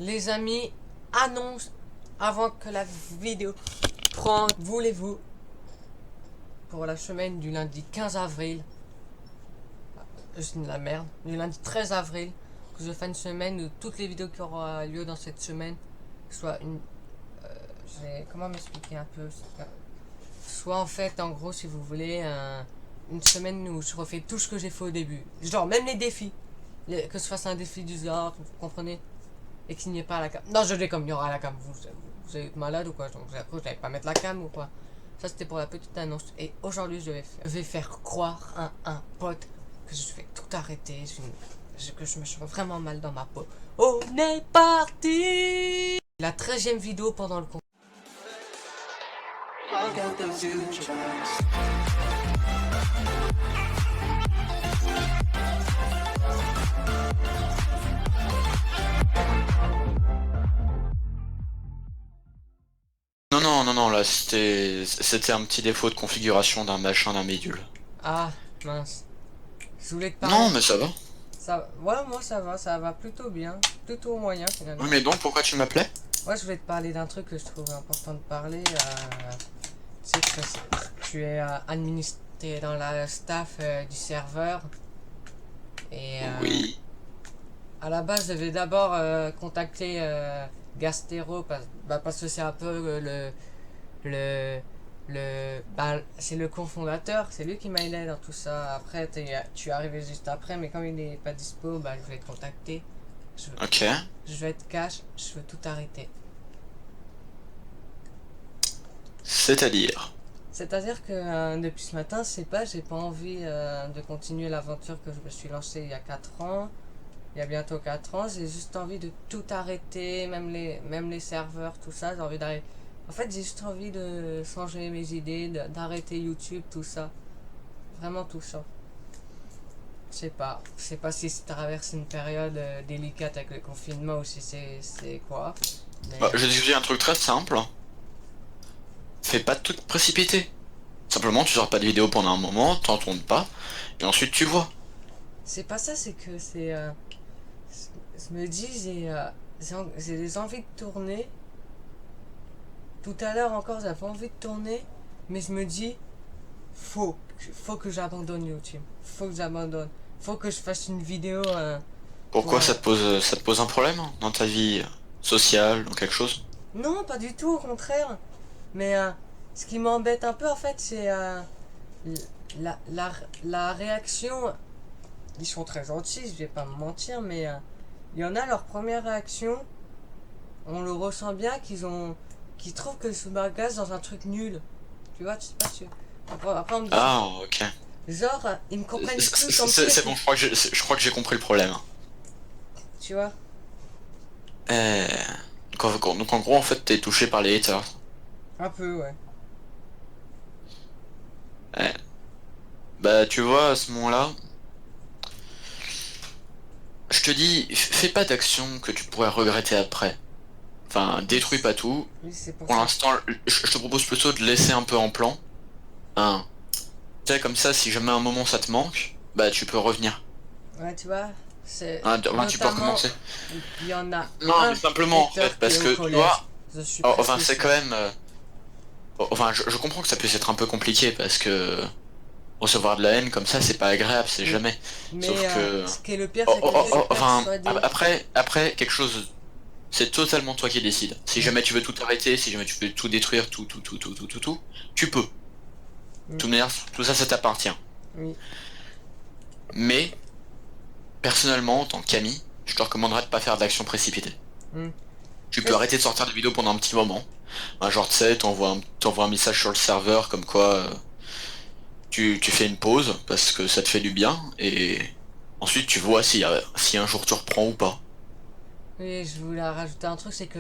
Les amis, annonce avant que la vidéo prenne, voulez-vous, pour la semaine du lundi 15 avril, c'est de la merde, du lundi 13 avril, que je fasse une semaine où toutes les vidéos qui auront lieu dans cette semaine, soit une... comment m'expliquer un peu, soit en fait, en gros, si vous voulez, une semaine où je refais tout ce que j'ai fait au début. Genre, même les défis. Que ce fasse un défi du genre, vous comprenez? Et qu'il n'y ait pas la cam. Non, je déconne, il y aura la cam. Vous êtes malade ou quoi? Donc, vous n'allez pas mettre la cam ou quoi? Ça, c'était pour la petite annonce. Et aujourd'hui, je vais faire croire à un pote que je vais tout arrêter. Que je me sens vraiment mal dans ma peau. On est parti! La 13e vidéo pendant le confinement. Non, là c'était un petit défaut de configuration d'un machin, d'un bidule. Ah, mince. Je voulais te parler. Non, mais ça va. Ouais, moi ça va plutôt bien. Plutôt moyen finalement. Oui, mais donc pourquoi tu m'appelais? Ouais, je voulais te parler d'un truc que je trouve important de parler. Tu sais que tu es administré dans la staff du serveur. Et Oui. à la base, je devais d'abord contacter Gastero parce que c'est un peu c'est le cofondateur, c'est lui qui m'a aidé dans tout ça. Après, tu es arrivé juste après, mais comme il n'est pas dispo, je vais te contacter. Ok. Je vais être cash, je veux tout arrêter. C'est-à-dire? C'est-à-dire que depuis ce matin, j'ai pas envie de continuer l'aventure que je me suis lancée il y a 4 ans. Il y a bientôt 4 ans, j'ai juste envie de tout arrêter, même les serveurs, tout ça, j'ai envie d'arrêter. En fait, j'ai juste envie de changer mes idées, d'arrêter YouTube, tout ça. Vraiment tout ça. Je sais pas si tu traverses une période délicate avec le confinement ou si c'est quoi. Mais, Je vais te dire un truc très simple. Fais pas de trucs précipités. Simplement, tu sors pas de vidéo pendant un moment, t'en tournes pas, et ensuite tu vois. c'est pas ça, c'est que je me dis, j'ai des envies de tourner. Tout à l'heure encore, j'avais envie de tourner, mais je me dis, faut que j'abandonne YouTube. Faut que j'abandonne. Faut que je fasse une vidéo. Pourquoi Pour, ça te pose un problème dans ta vie sociale, dans quelque chose? Non, pas du tout, au contraire. Mais ce qui m'embête un peu, en fait, c'est la réaction. Ils sont très gentils, je vais pas me mentir, mais il y en a leur première réaction. On le ressent bien qu'ils trouvent que je m'agace dans un truc nul. Tu vois, je sais pas si. Après, on me dit, Ah, ok. genre, ils me comprennent plus comme ça. C'est bon, je crois que j'ai compris le problème. Tu vois. Euh... Donc en gros, en fait, t'es touché par les haters. Un peu, ouais. Ouais. Bah, tu vois, à ce moment-là, je te dis, fais pas d'action que tu pourrais regretter après. Enfin, détruis pas tout. Oui, c'est pour Pour ça. l'instant, je te propose plutôt de laisser un peu en plan. Hein. Tu sais, comme ça, si jamais un moment ça te manque, bah tu peux revenir. Ouais, tu vois. C'est. Hein, enfin, tu peux Notamment, recommencer. il y en a Non, un mais simplement, en hater fait, qui parce est au que, tu collège. vois, Je suis enfin, presque c'est sûr. quand même... enfin, je comprends que ça puisse être un peu compliqué, parce que recevoir de la haine comme ça, c'est pas agréable, c'est Oui. jamais. Sauf Mais que... ce qui est le pire, c'est que je suis Enfin, persuadé. après, quelque chose... C'est totalement toi qui décides. Si Mm, jamais tu veux tout arrêter, si jamais tu veux tout détruire, tout, tu peux. De mm, toute manière, tout ça, ça t'appartient. oui. Mais, personnellement, en tant qu'ami, je te recommanderais de pas faire d'action précipitée. Mm. Tu peux Qu'est-ce- arrêter de sortir des vidéos pendant un petit moment. Genre, tu sais, t'envoies un message sur le serveur comme quoi tu fais une pause parce que ça te fait du bien et ensuite tu vois si un jour tu reprends ou pas. Oui, je voulais rajouter un truc, c'est que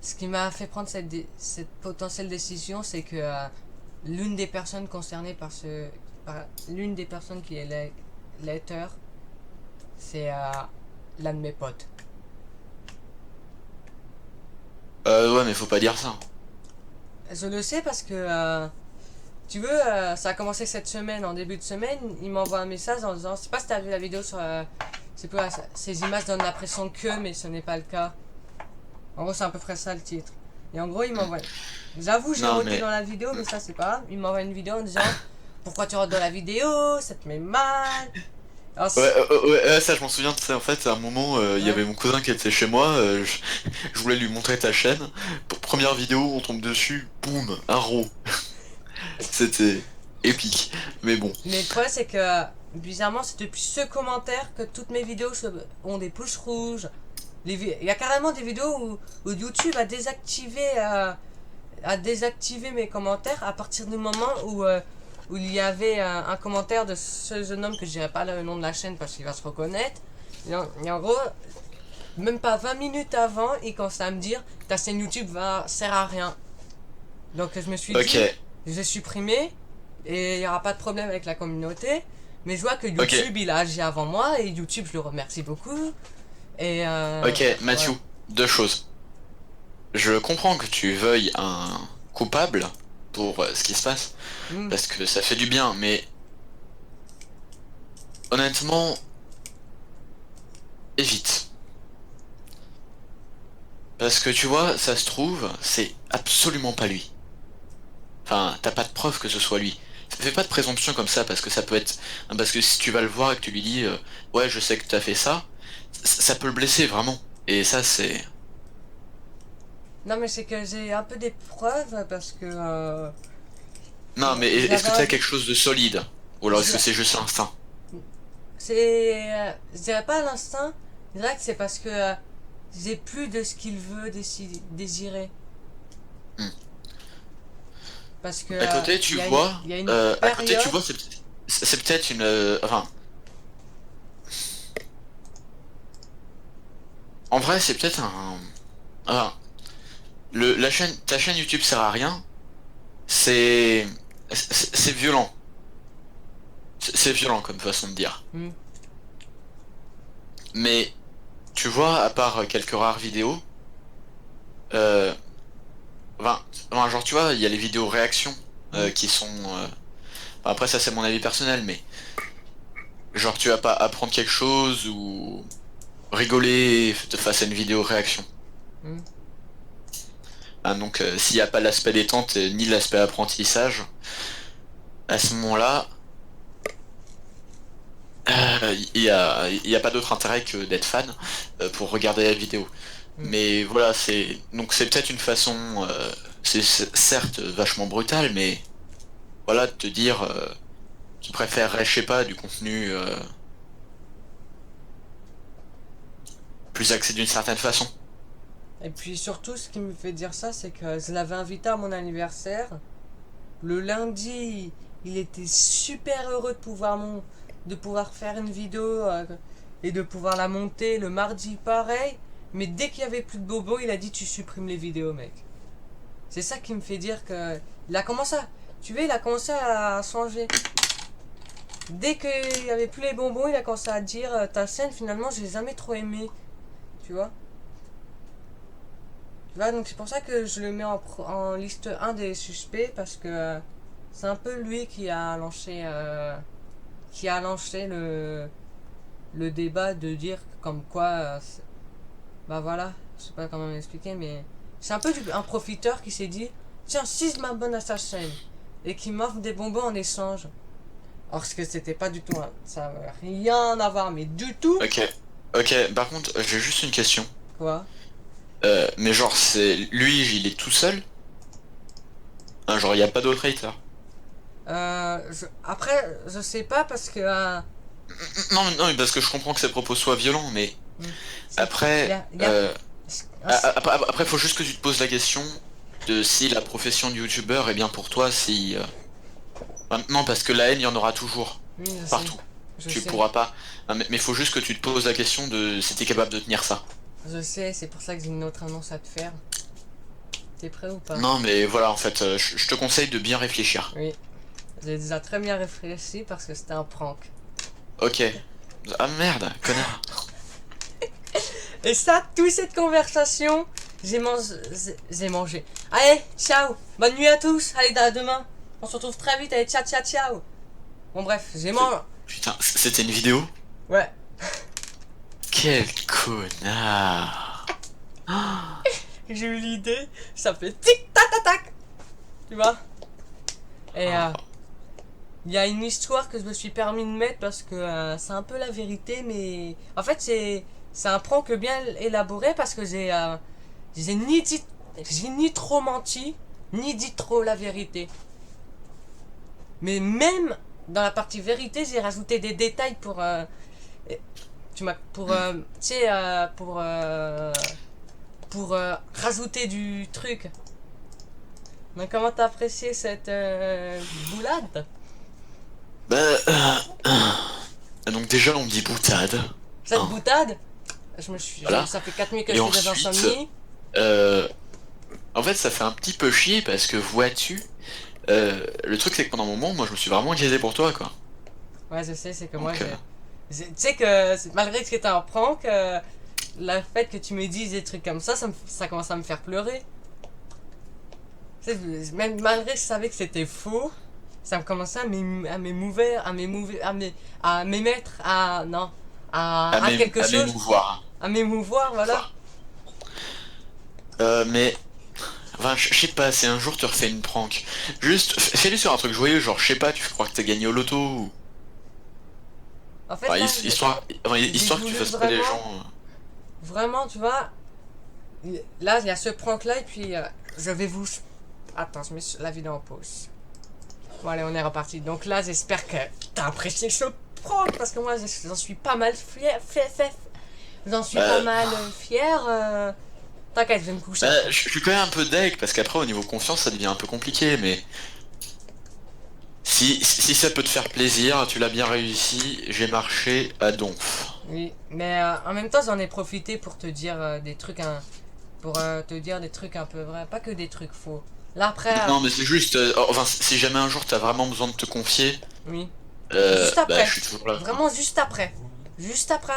ce qui m'a fait prendre cette potentielle décision, c'est que l'une des personnes concernées l'une des personnes qui est l'hater, c'est l'un de mes potes. Ouais, mais faut pas dire ça. Je le sais parce que, tu veux, ça a commencé cette semaine, en début de semaine, il m'envoie un message en disant, je sais pas si t'as vu la vidéo sur, c'est quoi, ces images donnent l'impression que, mais ce n'est pas le cas. En gros, c'est à peu près ça le titre. Et en gros, il m'envoie. J'avoue, j'ai Non, roté mais- dans la vidéo, mais ça, c'est pas grave. Il m'envoie une vidéo en disant pourquoi tu rotes dans la vidéo, ça te met mal. Alors, Ouais, ça je m'en souviens, tu sais, en fait, à un moment, il y Ouais. avait mon cousin qui était chez moi, je voulais lui montrer ta chaîne. Pour première vidéo, on tombe dessus, boum, un raw. C'était épique. Mais bon. Mais le problème, c'est que bizarrement, c'est depuis ce commentaire que toutes mes vidéos ont des pouces rouges. Il y a carrément des vidéos où YouTube a désactivé mes commentaires à partir du moment où il y avait un commentaire de ce jeune homme que je dirais pas le nom de la chaîne parce qu'il va se reconnaître. Et en gros, même pas 20 minutes avant, il commence à me dire ta chaîne YouTube sert à rien. Donc je me suis Ok, dit, je vais supprimer et il n'y aura pas de problème avec la communauté. Mais je vois que ok, YouTube il a agi avant moi et YouTube je le remercie beaucoup. Et ok, Mathieu, ouais. deux choses. Je comprends que tu veuilles un coupable pour ce qui se passe, Hmm. parce que ça fait du bien, mais honnêtement, évite. Parce que tu vois, ça se trouve, c'est absolument pas lui. Enfin, t'as pas de preuve que ce soit lui. Fais pas de présomption comme ça, parce que ça peut être... Parce que si tu vas le voir et que tu lui dis ouais, je sais que t'as fait ça, ça peut le blesser, vraiment. Et ça, c'est... Non mais c'est que j'ai un peu des preuves parce que Non, mais est-ce que j'avais t'as quelque chose de solide? Ou alors est-ce que j'ai- c'est juste l'instinct? je dirais pas à l'instinct, je dirais que c'est parce que j'ai plus de ce qu'il veut désirer. Hmm. Parce que À côté, tu vois... il y a une à côté, tu période. vois, c'est peut-être une... enfin... En vrai, c'est peut-être un... Enfin, ta chaîne YouTube sert à rien. C'est violent. C'est violent comme façon de dire. Hmm. Mais tu vois, à part quelques rares vidéos, euh, genre tu vois, il y a les vidéos réactions Hmm. qui sont. Après ça c'est mon avis personnel, mais genre tu vas pas apprendre quelque chose ou rigoler face à une vidéo réaction. Hmm. Ah, donc s'il n'y a pas l'aspect détente ni l'aspect apprentissage, à ce moment-là, il y a pas d'autre intérêt que d'être fan pour regarder la vidéo. Hmm. Mais voilà, c'est peut-être une façon, c'est certes vachement brutal, mais voilà, de te dire tu préférerais, je sais pas, du contenu plus axé d'une certaine façon. Et puis surtout, ce qui me fait dire ça, c'est que je l'avais invité à mon anniversaire. Le lundi, il était super heureux de pouvoir faire une vidéo et de pouvoir la monter. Le mardi, pareil. Mais dès qu'il y avait plus de bobos, il a dit tu supprimes les vidéos, mec. C'est ça qui me fait dire que il a commencé à, tu vois, il a commencé à changer. Dès qu'il y avait plus les bonbons, il a commencé à dire ta scène finalement, j'ai jamais trop aimé. Tu vois? Tu vois, donc c'est pour ça que je le mets en liste un des suspects parce que c'est un peu lui qui a lancé le débat de dire comme quoi bah voilà, je sais pas comment m'expliquer mais c'est un peu un profiteur qui s'est dit tiens si je m'abonne à sa chaîne et qui m'offre des bonbons en échange. Or ce que c'était pas du tout ça avait rien à voir mais du tout. Ok, ok. Par contre, j'ai juste une question. Quoi? Mais genre, c'est lui, il est tout seul? Hein, genre, il y a pas d'autres haters? Après je sais pas parce que Non, mais parce que je comprends que ses propos soient violents, mais hmm, il y après, a, il y a- après, faut juste que tu te poses la question de si la profession de youtubeur est bien pour toi, si... non, parce que la haine, il y en aura toujours, oui, je sais. partout. Je Tu sais. pourras pas... mais faut juste que tu te poses la question de si t'es capable de tenir ça. Je sais, c'est pour ça que j'ai une autre annonce à te faire. T'es prêt ou pas? Non, mais voilà, en fait, je te conseille de bien réfléchir. Oui. J'ai déjà très bien réfléchi parce que c'était un prank. Ok. Ah merde, connard. Et ça, toute cette conversation, j'ai mangé. Allez, ciao. Bonne nuit à tous. Allez, à demain. On se retrouve très vite. Allez, ciao, ciao, ciao. Bon, bref, j'ai mangé. Putain, c'était une vidéo? Ouais. Quel connard. j'ai eu l'idée, ça fait tic tac tac tac. Tu vois? Et il y a une histoire que je me suis permis de mettre parce que c'est un peu la vérité, mais en fait c'est un prank bien élaboré parce que j'ai ni trop menti, ni dit trop la vérité. Mais même dans la partie vérité, j'ai rajouté des détails pour rajouter du truc. Donc comment t'as apprécié cette boulade? Donc déjà on me dit boutade. Cette Hein. boutade? Voilà. Ça fait 4 nuits que Et je fais des ensuite, insomnies. En fait ça fait un petit peu chier parce que vois-tu, le truc c'est que pendant un moment moi je me suis vraiment inquiété pour toi quoi. Ouais, je sais, c'est que moi Donc, tu sais que malgré que c'était un prank, le fait que tu me dises des trucs comme ça commence à me faire pleurer. Tu sais, même malgré que je savais que c'était faux, ça me commençait à m'émouvoir, à m'émettre, à quelque à chose, m'émouvoir. à m'émouvoir, voilà. Mais enfin, je sais pas, si un jour tu refais une prank, juste fais-le sur un truc joyeux, genre je sais pas, tu crois que t'as gagné au loto ou... En fait, Enfin, là, histoire que tu voulu fasses pas les vraiment, gens. vraiment, tu vois, là, il y a ce prank-là, et puis je vais vous... Attends, je mets la vidéo en pause. Bon, allez, on est reparti. Donc là, j'espère que t'as apprécié ce prank, parce que moi, j'en suis pas mal fier. J'en suis pas mal fier. T'inquiète, je vais me coucher. Je suis quand même un peu deg, parce qu'après au niveau confiance ça devient un peu compliqué, mais... Si ça peut te faire plaisir, tu l'as bien réussi, j'ai marché à donf. Oui, mais en même temps, j'en ai profité pour te dire des trucs, pour te dire des trucs un peu vrais, pas que des trucs faux. Là, après, Non mais c'est juste, enfin si jamais un jour t'as vraiment besoin de te confier, oui, juste après, je suis toujours là. vraiment juste après. Juste après.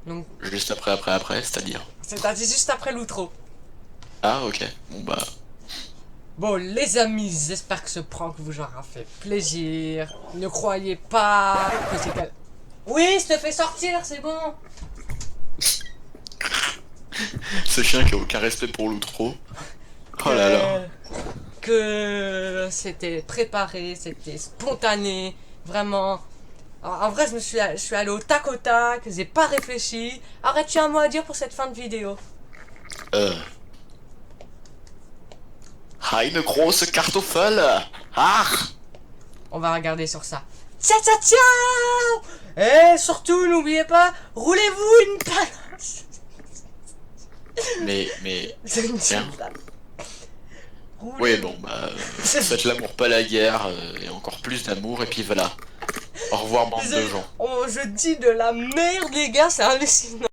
Donc, Juste après, c'est-à-dire. c'est-à-dire juste après l'outro. Ah ok, bon bah... Bon, les amis, j'espère que ce prank vous aura fait plaisir. Ne croyez pas que c'est... Oui, je te fais sortir, c'est bon. Ce chien qui a aucun respect pour l'outro. Oh là là. Que c'était préparé, c'était spontané, vraiment. En vrai, je suis allé au tac, j'ai pas réfléchi. Arrête, tu as un mot à dire pour cette fin de vidéo? Eine große Kartoffel. Ah. On va regarder sur ça. Ciao, ciao, ciao. Et surtout, n'oubliez pas, roulez-vous une palace. Mais... Tiens. Oui bon bah... faites l'amour pas la guerre, et encore plus d'amour, et puis voilà. Au revoir bande de gens. Je dis de la merde, les gars, c'est hallucinant.